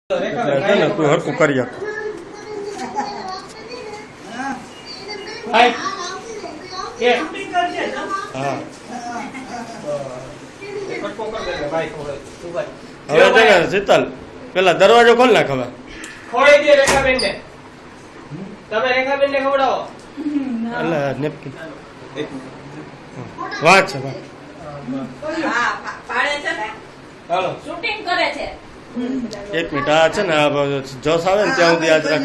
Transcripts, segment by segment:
તું હરકું કરી આપ હવે શીતલ પેલા દરવાજો ખોલ નાખ હવે ખોઈ દે રેખાબેન ને તમે રેખાબેન ને ખવડાવો એટલે નેપકિન વાત છે વાત પાડે છે ને હાલો શૂટિંગ કરે છે એક મિનિટ આ છે ને આ જોશ આવે ને ત્યાં સુધી યાદ રાખ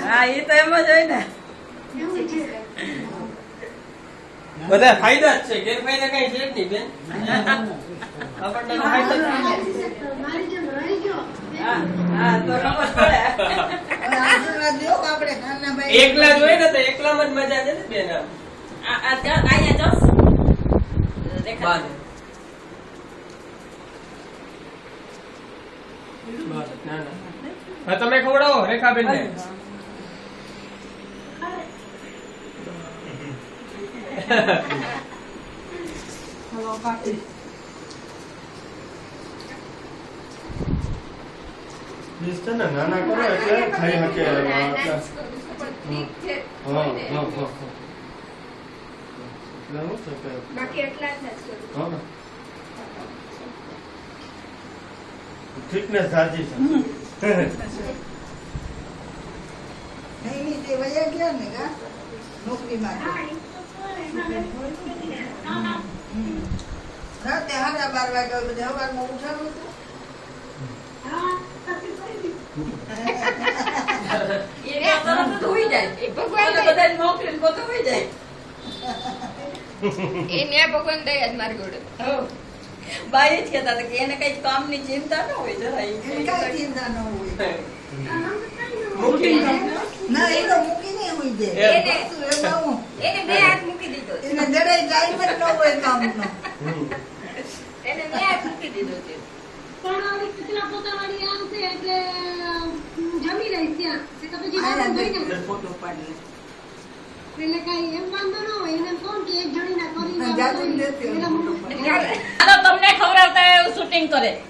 હા એ તો એમ જ હોય ને બધા ફાયદા જ છે ગેરફાયદા કઈ છે જ નહીં બેન આપણને ફાયદા હા તો ખબર પડે એકલા જ હોય ને તો એકલામાં જ મજા છે ને બેન અહીંયા જસ બાદ હા તમે ખવડાવો રેખાબેન ને નાના કરો એટલે ખાઈ શકે ફિટનેસ સાચી છે બાઈ જ કેતા હતા કે એને કઈ કામ ની ચિંતા ન હોય જરાય એને બે હાથ મૂકી દીધો એને બે હાથ મૂકી દીધો છે પણ કેટલા પોતાવાળી આમ છે એટલે જમી રહી ત્યાં તો પછી વાત હોય ને ફોટો પાડી એટલે કઈ એમ વાંધો ન હોય એને કોણ કે એક જણી ના કરી તમને ખવડાવતા એવું શૂટિંગ કરે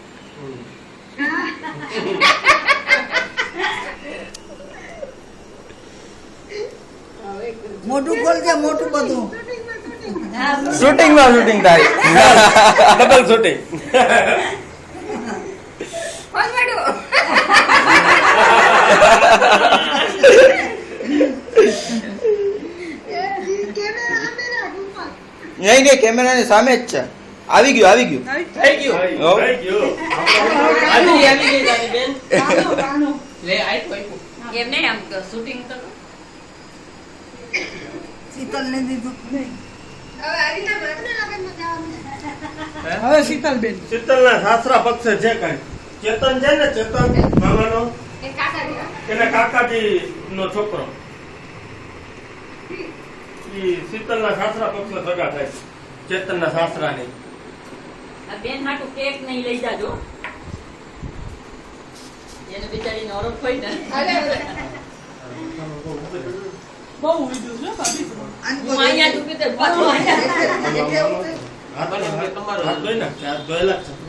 મોટું ખોલ છે મોટું બધું શૂટિંગ માં શૂટિંગ તારી ડબલ શૂટિંગ નહીં કેમેરાની સામે જ છે આવી ગયું થઈ ગયું આવી ગઈ તારી બેન લે આઈ તો એમ નહીં આમ શૂટિંગ તો શીતલ ને દીધું હવે શીતલબેન શીતલ ના સાસરા પક્ષે છે કઈ ચેતન છે ને ચેતન મામાનો એના કાકાજી નો છોકરો શીતલ ના સાસરા પક્ષે સગા થાય ચેતન ના સાસરા ની બેન હાટું કેક નહીં લઈ જાજો એને બિચારીને ઓળખ હોય ને બહુ ઉડ્યું છે ભાભી હું અહીંયા ડૂબી તો પાછો હાથ ધોઈ નાખ હાથ ધોયેલા છે